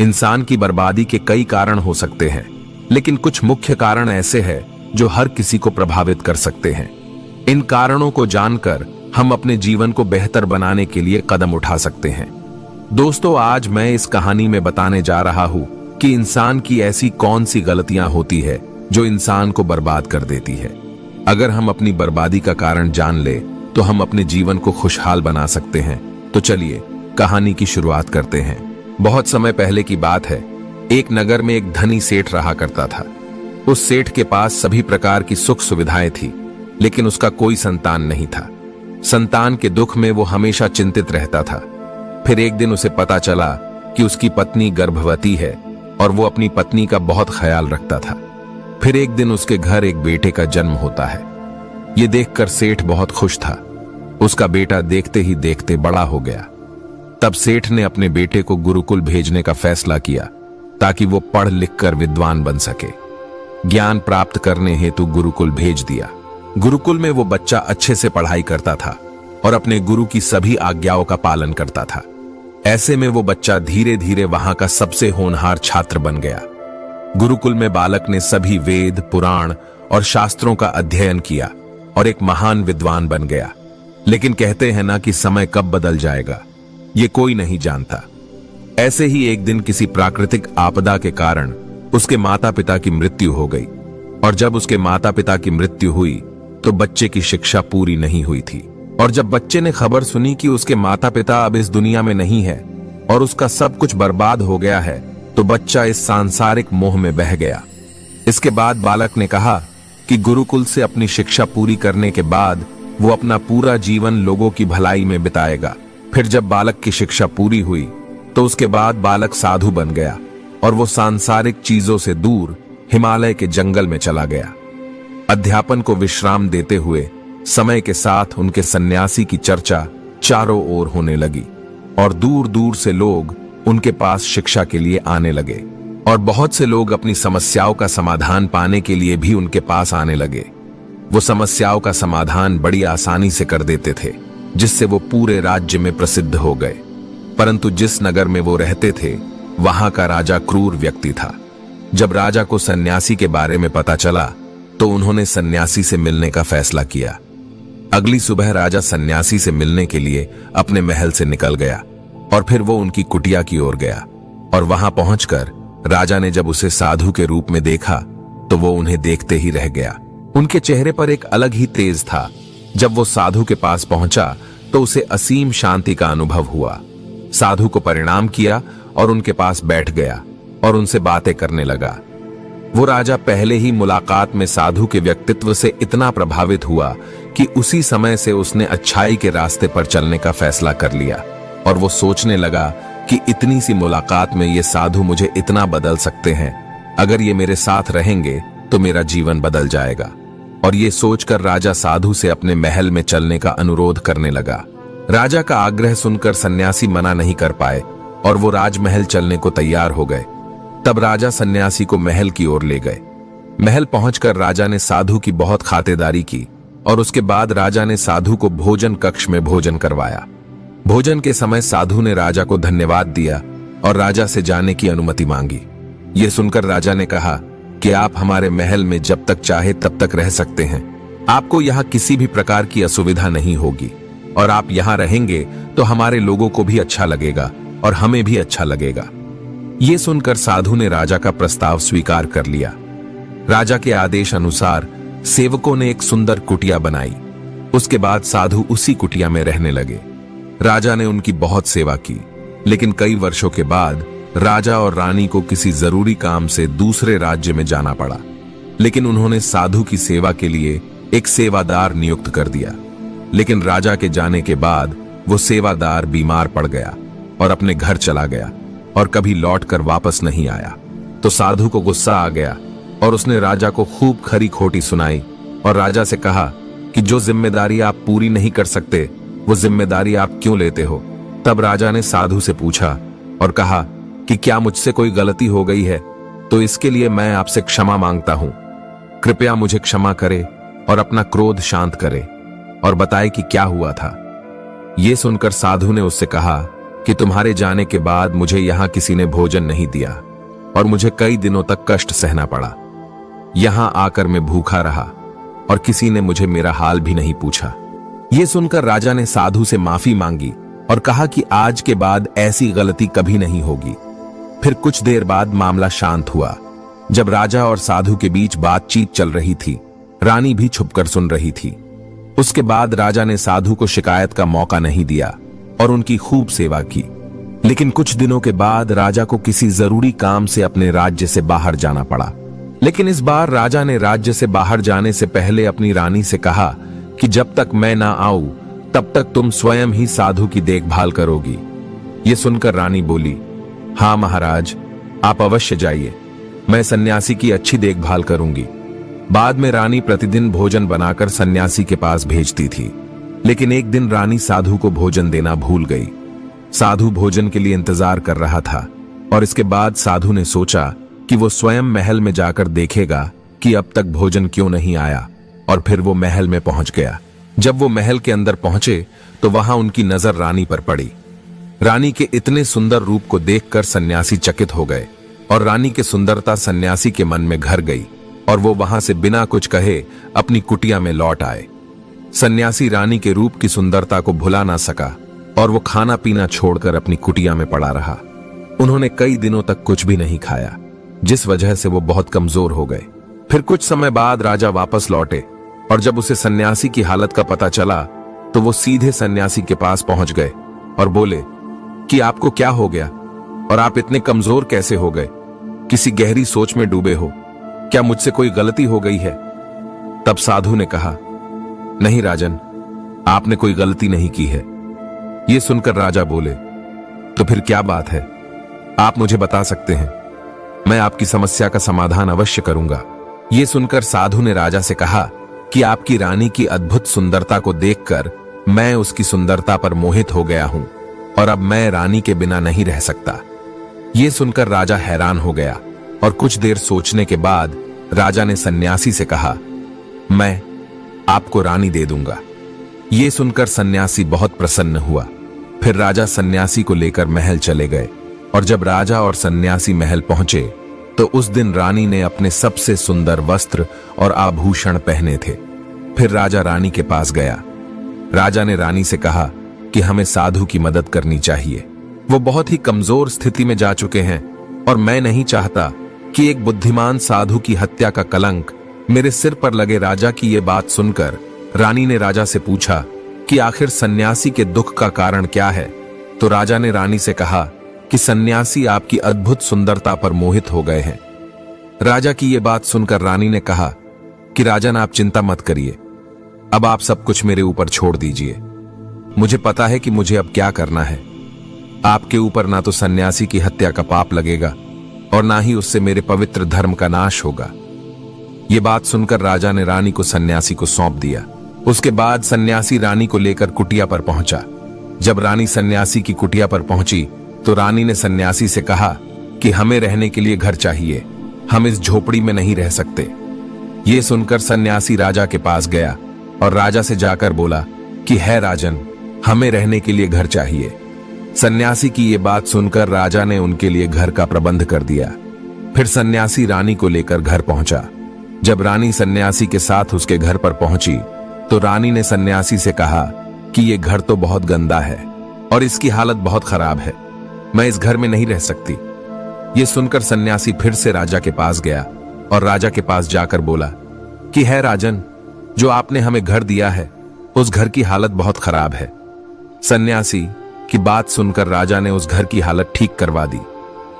इंसान की बर्बादी के कई कारण हो सकते हैं, लेकिन कुछ मुख्य कारण ऐसे हैं जो हर किसी को प्रभावित कर सकते हैं। इन कारणों को जानकर हम अपने जीवन को बेहतर बनाने के लिए कदम उठा सकते हैं। दोस्तों, आज मैं इस कहानी में बताने जा रहा हूं कि इंसान की ऐसी कौन सी गलतियां होती है जो इंसान को बर्बाद कर देती है। अगर हम अपनी बर्बादी का कारण जान ले तो हम अपने जीवन को खुशहाल बना सकते हैं। तो चलिए कहानी की शुरुआत करते हैं। बहुत समय पहले की बात है। एक नगर में एक धनी सेठ रहा करता था। उस सेठ के पास सभी प्रकार की सुख सुविधाएं थी, लेकिन उसका कोई संतान नहीं था। संतान के दुख में वो हमेशा चिंतित रहता था। फिर एक दिन उसे पता चला कि उसकी पत्नी गर्भवती है और वो अपनी पत्नी का बहुत ख्याल रखता था। फिर एक दिन उसके घर एक बेटे का जन्म होता है। ये देखकर सेठ बहुत खुश था। उसका बेटा देखते ही देखते बड़ा हो गया। तब सेठ ने अपने बेटे को गुरुकुल भेजने का फैसला किया ताकि वो पढ़ लिख कर विद्वान बन सके। ज्ञान प्राप्त करने हेतु गुरुकुल भेज दिया। गुरुकुल में वो बच्चा अच्छे से पढ़ाई करता था और अपने गुरु की सभी आज्ञाओं का पालन करता था। ऐसे में वो बच्चा धीरे धीरे वहां का सबसे होनहार छात्र बन गया। गुरुकुल में बालक ने सभी वेद, पुराण और शास्त्रों का अध्ययन किया और एक महान विद्वान बन गया। लेकिन कहते हैं ना कि समय कब बदल जाएगा, ये कोई नहीं जानता। ऐसे ही एक दिन किसी प्राकृतिक आपदा के कारण उसके माता पिता की मृत्यु हो गई। और जब उसके माता पिता की मृत्यु हुई तो बच्चे की शिक्षा पूरी नहीं हुई थी। और जब बच्चे ने खबर सुनी कि उसके माता पिता अब इस दुनिया में नहीं है और उसका सब कुछ बर्बाद हो गया है, तो बच्चा इस सांसारिक मोह में बह गया। इसके बाद बालक ने कहा कि गुरुकुल से अपनी शिक्षा पूरी करने के बाद वो अपना पूरा जीवन लोगों की भलाई में बिताएगा। फिर जब बालक की शिक्षा पूरी हुई तो उसके बाद बालक साधु बन गया और वो सांसारिक चीजों से दूर हिमालय के जंगल में चला गया। अध्यापन को विश्राम देते हुए समय के साथ उनके सन्यासी की चर्चा चारों ओर होने लगी और दूर दूर से लोग उनके पास शिक्षा के लिए आने लगे। और बहुत से लोग अपनी समस्याओं का समाधान पाने के लिए भी उनके पास आने लगे। वो समस्याओं का समाधान बड़ी आसानी से कर देते थे, जिससे वो पूरे राज्य में प्रसिद्ध हो गए। परंतु जिस नगर में वो रहते थे वहां का राजा क्रूर व्यक्ति था। जब राजा को सन्यासी के बारे में पता चला तो उन्होंने सन्यासी से मिलने का फैसला किया। अगली सुबह राजा सन्यासी से मिलने के लिए अपने महल से निकल गया और फिर वो उनकी कुटिया की ओर गया। और वहां पहुंचकर राजा ने जब उसे साधु के रूप में देखा तो वो उन्हें देखते ही रह गया। उनके चेहरे पर एक अलग ही तेज था। जब वो साधु के पास पहुंचा तो उसे असीम शांति का अनुभव हुआ। साधु को प्रणाम किया और उनके पास बैठ गया और उनसे बातें करने लगा। वो राजा पहले ही मुलाकात में साधु के व्यक्तित्व से इतना प्रभावित हुआ कि उसी समय से उसने अच्छाई के रास्ते पर चलने का फैसला कर लिया। और वो सोचने लगा कि इतनी सी मुलाकात में ये साधु मुझे इतना बदल सकते हैं। अगर ये मेरे साथ रहेंगे तो मेरा जीवन बदल जाएगा। और ये सोचकर राजा साधु से अपने महल में चलने का अनुरोध करने लगा। राजा का आग्रह सुनकर सन्यासी मना नहीं कर पाए और वो राजमहल चलने को तैयार हो गए। तब राजा सन्यासी को महल की ओर ले गए। महल पहुंचकर राजा ने साधु की बहुत खातिरदारी की और उसके बाद राजा ने साधु को भोजन कक्ष में भोजन करवाया। भोजन के समय साधु ने राजा को धन्यवाद दिया और राजा से जाने की अनुमति मांगी। ये सुनकर राजा ने कहा कि आप हमारे महल में जब तक चाहे तब तक रह सकते हैं। आपको यहाँ किसी भी प्रकार की असुविधा नहीं होगी और आप यहाँ रहेंगे तो हमारे लोगों को भी अच्छा लगेगा और हमें भी अच्छा लगेगा। ये सुनकर साधु ने राजा का प्रस्ताव स्वीकार कर लिया। राजा के आदेश अनुसार सेवकों ने एक सुंदर कुटिया बनाई। उसके बाद साधु उसी कुटिया में रहने लगे। राजा ने उनकी बहुत सेवा की, लेकिन कई वर्षों के बाद राजा और रानी को किसी जरूरी काम से दूसरे राज्य में जाना पड़ा। लेकिन उन्होंने साधु की सेवा के लिए एक सेवादार नियुक्त कर दिया। लेकिन राजा के जाने के बाद वो सेवादार बीमार पड़ गया और अपने घर चला गया और कभी लौटकर वापस नहीं आया। तो साधु को गुस्सा आ गया और उसने राजा को खूब खरी खोटी सुनाई और राजा से कहा कि जो जिम्मेदारी आप पूरी नहीं कर सकते वो जिम्मेदारी आप क्यों लेते हो। तब राजा ने साधु से पूछा और कहा कि क्या मुझसे कोई गलती हो गई है तो इसके लिए मैं आपसे क्षमा मांगता हूं। कृपया मुझे क्षमा करे और अपना क्रोध शांत करे और बताए कि क्या हुआ था। यह सुनकर साधु ने उससे कहा कि तुम्हारे जाने के बाद मुझे यहां किसी ने भोजन नहीं दिया और मुझे कई दिनों तक कष्ट सहना पड़ा। यहां आकर मैं भूखा रहा और किसी ने मुझे मेरा हाल भी नहीं पूछा। यह सुनकर राजा ने साधु से माफी मांगी और कहा कि आज के बाद ऐसी गलती कभी नहीं होगी। फिर कुछ देर बाद मामला शांत हुआ। जब राजा और साधु के बीच बातचीत चल रही थी, रानी भी छुपकर सुन रही थी। उसके बाद राजा ने साधु को शिकायत का मौका नहीं दिया और उनकी खूब सेवा की। लेकिन कुछ दिनों के बाद राजा को किसी जरूरी काम से अपने राज्य से बाहर जाना पड़ा। लेकिन इस बार राजा ने राज्य से बाहर जाने से पहले अपनी रानी से कहा कि जब तक मैं ना आऊं तब तक तुम स्वयं ही साधु की देखभाल करोगी। ये सुनकर रानी बोली, हाँ महाराज, आप अवश्य जाइए, मैं सन्यासी की अच्छी देखभाल करूंगी। बाद में रानी प्रतिदिन भोजन बनाकर सन्यासी के पास भेजती थी। लेकिन एक दिन रानी साधु को भोजन देना भूल गई। साधु भोजन के लिए इंतजार कर रहा था और इसके बाद साधु ने सोचा कि वो स्वयं महल में जाकर देखेगा कि अब तक भोजन क्यों नहीं आया, और फिर वो महल में पहुंच गया। जब वो महल के अंदर पहुंचे तो वहां उनकी नजर रानी पर पड़ी। रानी के इतने सुंदर रूप को देखकर सन्यासी चकित हो गए और रानी की सुंदरता सन्यासी के मन में घर गई और वो वहां से बिना कुछ कहे अपनी कुटिया में लौट आए। सन्यासी रानी के रूप की सुंदरता को भुला ना सका और वो खाना पीना छोड़कर अपनी कुटिया में पड़ा रहा। उन्होंने कई दिनों तक कुछ भी नहीं खाया, जिस वजह से वो बहुत कमजोर हो गए। फिर कुछ समय बाद राजा वापस लौटे और जब उसे सन्यासी की हालत का पता चला तो वो सीधे सन्यासी के पास पहुंच गए और बोले कि आपको क्या हो गया और आप इतने कमजोर कैसे हो गए? किसी गहरी सोच में डूबे हो? क्या मुझसे कोई गलती हो गई है? तब साधु ने कहा, नहीं राजन, आपने कोई गलती नहीं की है। यह सुनकर राजा बोले, तो फिर क्या बात है? आप मुझे बता सकते हैं, मैं आपकी समस्या का समाधान अवश्य करूंगा। यह सुनकर साधु ने राजा से कहा कि आपकी रानी की अद्भुत सुंदरता को देखकर मैं उसकी सुंदरता पर मोहित हो गया हूं और अब मैं रानी के बिना नहीं रह सकता। यह सुनकर राजा हैरान हो गया और कुछ देर सोचने के बाद राजा ने सन्यासी से कहा, मैं आपको रानी दे दूंगा। यह सुनकर सन्यासी बहुत प्रसन्न हुआ। फिर राजा सन्यासी को लेकर महल चले गए और जब राजा और सन्यासी महल पहुंचे तो उस दिन रानी ने अपने सबसे सुंदर वस्त्र और आभूषण पहने थे। फिर राजा रानी के पास गया। राजा ने रानी से कहा कि हमें साधु की मदद करनी चाहिए। वो बहुत ही कमजोर स्थिति में जा चुके हैं और मैं नहीं चाहता कि एक बुद्धिमान साधु की हत्या का कलंक मेरे सिर पर लगे। राजा की ये बात सुनकर रानी ने राजा से पूछा कि आखिर सन्यासी के दुख का कारण क्या है? तो राजा ने रानी से कहा कि सन्यासी आपकी अद्भुत सुंदरता पर मोहित हो गए हैं। राजा की यह बात सुनकर रानी ने कहा कि राजन, आप चिंता मत करिए, अब आप सब कुछ मेरे ऊपर छोड़ दीजिए। मुझे पता है कि मुझे अब क्या करना है। आपके ऊपर ना तो सन्यासी की हत्या का पाप लगेगा और ना ही उससे मेरे पवित्र धर्म का नाश होगा। यह बात सुनकर राजा ने रानी को सन्यासी को सौंप दिया। उसके बाद सन्यासी रानी को लेकर कुटिया पर पहुंचा। जब रानी सन्यासी की कुटिया पर पहुंची तो रानी ने सन्यासी से कहा कि हमें रहने के लिए घर चाहिए, हम इस झोपड़ी में नहीं रह सकते। यह सुनकर सन्यासी राजा के पास गया और राजा से जाकर बोला कि है राजन, हमें रहने के लिए घर चाहिए। सन्यासी की यह बात सुनकर राजा ने उनके लिए घर का प्रबंध कर दिया। फिर सन्यासी रानी को लेकर घर पहुंचा। जब रानी सन्यासी के साथ उसके घर पर पहुंची तो रानी ने सन्यासी से कहा कि यह घर तो बहुत गंदा है और इसकी हालत बहुत खराब है, मैं इस घर में नहीं रह सकती। यह सुनकर सन्यासी फिर से राजा के पास गया और राजा के पास जाकर बोला कि है राजन, जो आपने हमें घर दिया है उस घर की हालत बहुत खराब है। सन्यासी की बात सुनकर राजा ने उस घर की हालत ठीक करवा दी।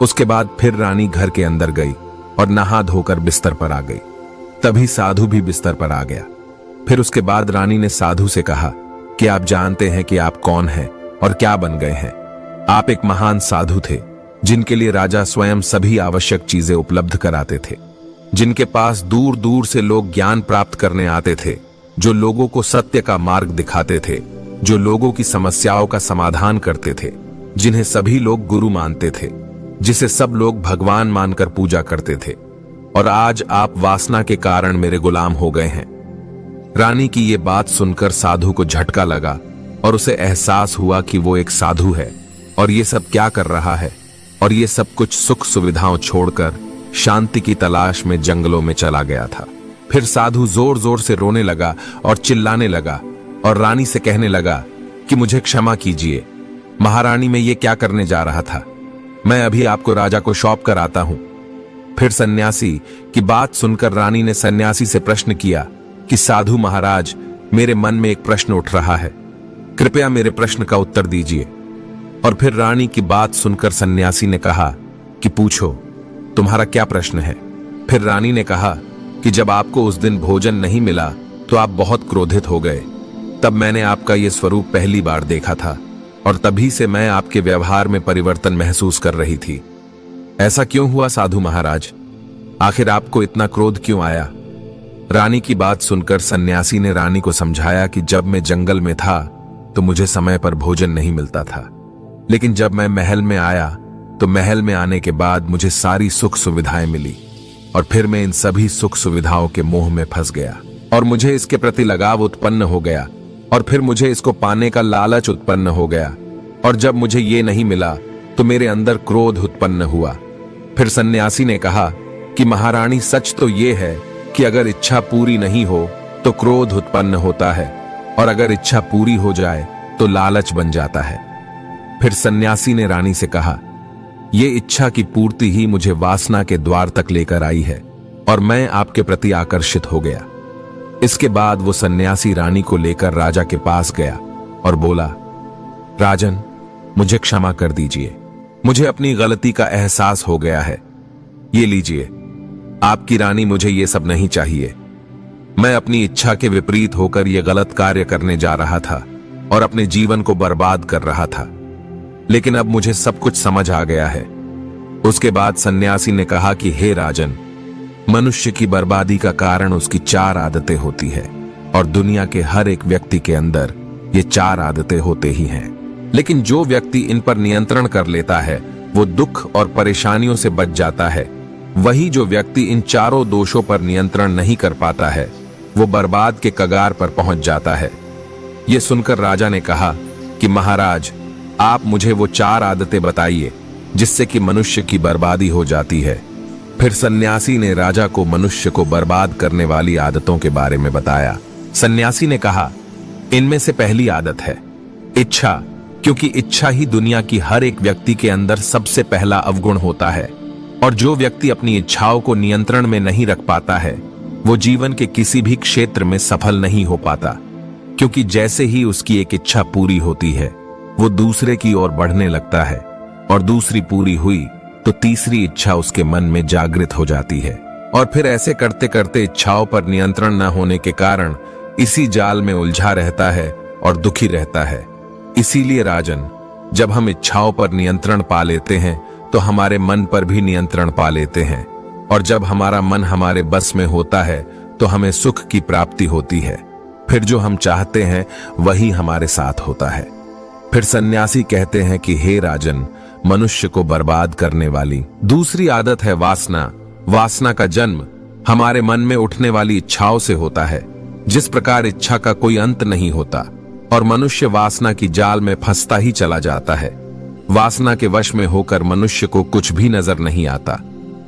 उसके बाद फिर रानी घर के अंदर गई और नहा धोकर बिस्तर पर आ गई। तभी साधु भी बिस्तर पर आ गया। फिर उसके बाद रानी ने साधु से कहा कि आप जानते हैं कि आप कौन हैं और क्या बन गए हैं। आप एक महान साधु थे जिनके लिए राजा स्वयं सभी आवश्यक चीजें उपलब्ध कराते थे, जिनके पास दूर दूर से लोग ज्ञान प्राप्त करने आते थे, जो लोगों को सत्य का मार्ग दिखाते थे, जो लोगों की समस्याओं का समाधान करते थे, जिन्हें सभी लोग गुरु मानते थे, जिसे सब लोग भगवान मानकर पूजा करते थे। और आज आप वासना के कारण मेरे गुलाम हो गए हैं। रानी की ये बात सुनकर साधु को झटका लगा और उसे एहसास हुआ कि वो एक साधु है और ये सब क्या कर रहा है, और ये सब कुछ सुख सुविधाओं छोड़कर शांति की तलाश में जंगलों में चला गया था। फिर साधु जोर जोर से रोने लगा और चिल्लाने लगा और रानी से कहने लगा कि मुझे क्षमा कीजिए महारानी, मैं ये क्या करने जा रहा था, मैं अभी आपको राजा को सौंप कर आता हूं। फिर सन्यासी की बात सुनकर रानी ने सन्यासी से प्रश्न किया कि साधु महाराज, मेरे मन में एक प्रश्न उठ रहा है, कृपया मेरे प्रश्न का उत्तर दीजिए। और फिर रानी की बात सुनकर सन्यासी ने कहा कि पूछो, तुम्हारा क्या प्रश्न है। फिर रानी ने कहा कि जब आपको उस दिन भोजन नहीं मिला तो आप बहुत क्रोधित हो गए, तब मैंने आपका यह स्वरूप पहली बार देखा था और तभी से मैं आपके व्यवहार में परिवर्तन महसूस कर रही थी। ऐसा क्यों हुआ साधु महाराज, आखिर आपको इतना क्रोध क्यों आया। रानी की बात सुनकर सन्यासी ने रानी को समझाया कि जब मैं जंगल में था तो मुझे समय पर भोजन नहीं मिलता था, लेकिन जब मैं महल में आया तो महल में आने के बाद मुझे सारी सुख सुविधाएं मिली और फिर मैं इन सभी सुख सुविधाओं के मोह में फंस गया और मुझे इसके प्रति लगाव उत्पन्न हो गया और फिर मुझे इसको पाने का लालच उत्पन्न हो गया और जब मुझे ये नहीं मिला तो मेरे अंदर क्रोध उत्पन्न हुआ। फिर सन्यासी ने कहा कि महारानी, सच तो ये है कि अगर इच्छा पूरी नहीं हो तो क्रोध उत्पन्न होता है और अगर इच्छा पूरी हो जाए तो लालच बन जाता है। फिर सन्यासी ने रानी से कहा, ये इच्छा की पूर्ति ही मुझे वासना के द्वार तक लेकर आई है और मैं आपके प्रति आकर्षित हो गया। इसके बाद वो सन्यासी रानी को लेकर राजा के पास गया और बोला, राजन, मुझे क्षमा कर दीजिए, मुझे अपनी गलती का एहसास हो गया है। ये लीजिए, आपकी रानी, मुझे ये सब नहीं चाहिए। मैं अपनी इच्छा के विपरीत होकर यह गलत कार्य करने जा रहा था और अपने जीवन को बर्बाद कर रहा था, लेकिन अब मुझे सब कुछ समझ आ गया है। उसके बाद सन्यासी ने कहा कि हे राजन, मनुष्य की बर्बादी का कारण उसकी 4 आदतें होती है और दुनिया के हर एक व्यक्ति के अंदर ये 4 आदतें होते ही हैं, लेकिन जो व्यक्ति इन पर नियंत्रण कर लेता है वो दुख और परेशानियों से बच जाता है। वही जो व्यक्ति इन चारों दोषों पर नियंत्रण नहीं कर पाता है वो बर्बाद के कगार पर पहुंच जाता है। ये सुनकर राजा ने कहा कि महाराज, आप मुझे वो 4 आदतें बताइए जिससे कि मनुष्य की बर्बादी हो जाती है। फिर सन्यासी ने राजा को मनुष्य को बर्बाद करने वाली आदतों के बारे में बताया। सन्यासी ने कहा, इनमें से पहली आदत है इच्छा, क्योंकि इच्छा ही दुनिया की हर एक व्यक्ति के अंदर सबसे पहला अवगुण होता है और जो व्यक्ति अपनी इच्छाओं को नियंत्रण में नहीं रख पाता है वो जीवन के किसी भी क्षेत्र में सफल नहीं हो पाता, क्योंकि जैसे ही उसकी एक इच्छा पूरी होती है वो दूसरे की ओर बढ़ने लगता है और दूसरी पूरी हुई तो तीसरी इच्छा उसके मन में जागृत हो जाती है और फिर ऐसे करते करते इच्छाओं पर नियंत्रण न होने के कारण इसी जाल में उलझा रहता है और दुखी रहता है। इसीलिए राजन, जब हम इच्छाओं पर नियंत्रण पा लेते हैं तो हमारे मन पर भी नियंत्रण पा लेते हैं और जब हमारा मन हमारे बस में होता है तो हमें सुख की प्राप्ति होती है। फिर जो हम चाहते हैं वही हमारे साथ होता है। फिर सन्यासी कहते हैं कि हे राजन, मनुष्य को बर्बाद करने वाली दूसरी आदत है वासना। वासना का जन्म हमारे मन में उठने वाली इच्छाओं से होता है। जिस प्रकार इच्छा का कोई अंत नहीं होता और मनुष्य वासना की जाल में फंसता ही चला जाता है। वासना के वश में होकर मनुष्य को कुछ भी नजर नहीं आता।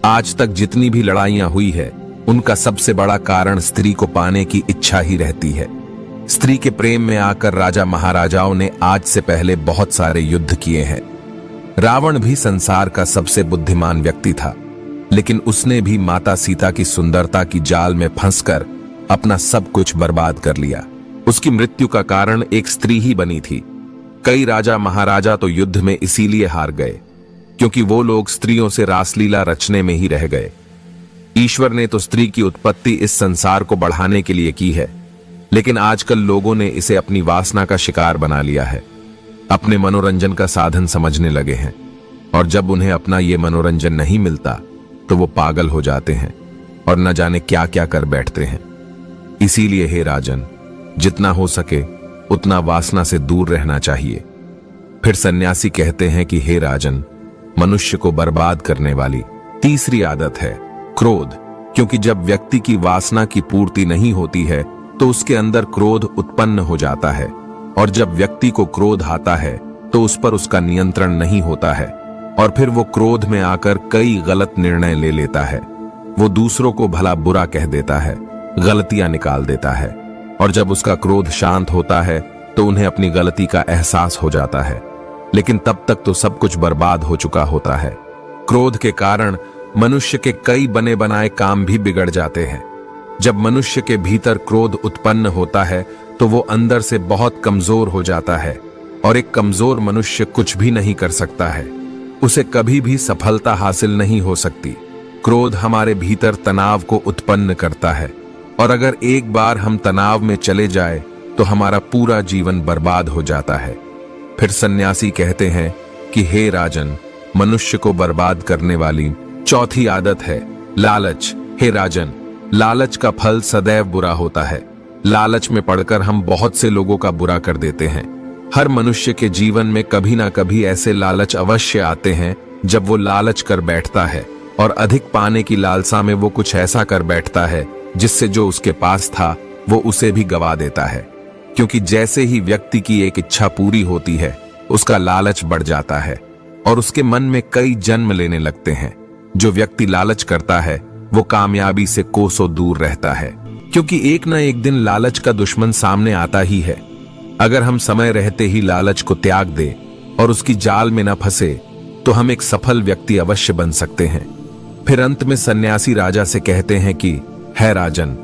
आज तक जितनी भी लड़ाइयां हुई है उनका सबसे बड़ा कारण स्त्री को पाने की इच्छा ही रहती है। स्त्री के प्रेम में आकर राजा महाराजाओं ने आज से पहले बहुत सारे युद्ध किए हैं। रावण भी संसार का सबसे बुद्धिमान व्यक्ति था, लेकिन उसने भी माता सीता की सुंदरता की जाल में फंसकर अपना सब कुछ बर्बाद कर लिया। उसकी मृत्यु का कारण एक स्त्री ही बनी थी। कई राजा महाराजा तो युद्ध में इसीलिए हार गए क्योंकि वो लोग स्त्रियों से रासलीला रचने में ही रह गए। ईश्वर ने तो स्त्री की उत्पत्ति इस संसार को बढ़ाने के लिए की है, लेकिन आजकल लोगों ने इसे अपनी वासना का शिकार बना लिया है, अपने मनोरंजन का साधन समझने लगे हैं और जब उन्हें अपना ये मनोरंजन नहीं मिलता तो वो पागल हो जाते हैं और न जाने क्या क्या कर बैठते हैं। इसीलिए हे राजन, जितना हो सके उतना वासना से दूर रहना चाहिए। फिर सन्यासी कहते हैं कि हे राजन, मनुष्य को बर्बाद करने वाली तीसरी आदत है क्रोध, क्योंकि जब व्यक्ति की वासना की पूर्ति नहीं होती है तो उसके अंदर क्रोध उत्पन्न हो जाता है और जब व्यक्ति को क्रोध आता है तो उस पर उसका नियंत्रण नहीं होता है और फिर वो क्रोध में आकर कई गलत निर्णय ले लेता है। वो दूसरों को भला बुरा कह देता है, गलतियां निकाल देता है और जब उसका क्रोध शांत होता है तो उन्हें अपनी गलती का एहसास हो जाता है, लेकिन तब तक तो सब कुछ बर्बाद हो चुका होता है। क्रोध के कारण मनुष्य के कई बने बनाए काम भी बिगड़ जाते हैं। जब मनुष्य के भीतर क्रोध उत्पन्न होता है तो वो अंदर से बहुत कमजोर हो जाता है और एक कमजोर मनुष्य कुछ भी नहीं कर सकता है, उसे कभी भी सफलता हासिल नहीं हो सकती। क्रोध हमारे भीतर तनाव को उत्पन्न करता है और अगर एक बार हम तनाव में चले जाए तो हमारा पूरा जीवन बर्बाद हो जाता है। फिर सन्यासी कहते हैं कि हे राजन, मनुष्य को बर्बाद करने वाली चौथी आदत है लालच। हे राजन, लालच का फल सदैव बुरा होता है। लालच में पड़कर हम बहुत से लोगों का बुरा कर देते हैं। हर मनुष्य के जीवन में कभी ना कभी ऐसे लालच अवश्य आते हैं जब वो लालच कर बैठता है और अधिक पाने की लालसा में वो कुछ ऐसा कर बैठता है जिससे जो उसके पास था वो उसे भी गवा देता है। क्योंकि जैसे ही व्यक्ति की एक इच्छा पूरी होती है उसका लालच बढ़ जाता है और उसके मन में कई जन्म लेने लगते हैं। जो व्यक्ति लालच करता है वो कामयाबी से कोसों दूर रहता है, क्योंकि एक ना एक दिन लालच का दुश्मन सामने आता ही है। अगर हम समय रहते ही लालच को त्याग दे और उसकी जाल में न फंसे तो हम एक सफल व्यक्ति अवश्य बन सकते हैं। फिर अंत में सन्यासी राजा से कहते हैं कि है राजन,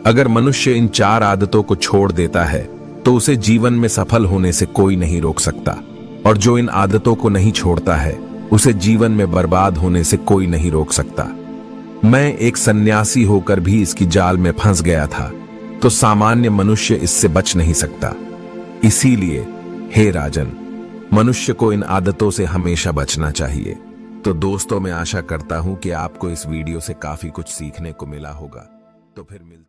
अगर मनुष्य इन 4 आदतों को छोड़ देता है तो उसे जीवन में सफल होने से कोई नहीं रोक सकता, और जो इन आदतों को नहीं छोड़ता है उसे जीवन में बर्बाद होने से कोई नहीं रोक सकता। मैं एक सन्यासी होकर भी इसकी जाल में फंस गया था, तो सामान्य मनुष्य इससे बच नहीं सकता। इसीलिए हे राजन, मनुष्य को इन आदतों से हमेशा बचना चाहिए। तो दोस्तों, मैं आशा करता हूं कि आपको इस वीडियो से काफी कुछ सीखने को मिला होगा। तो फिर मिलते हैं।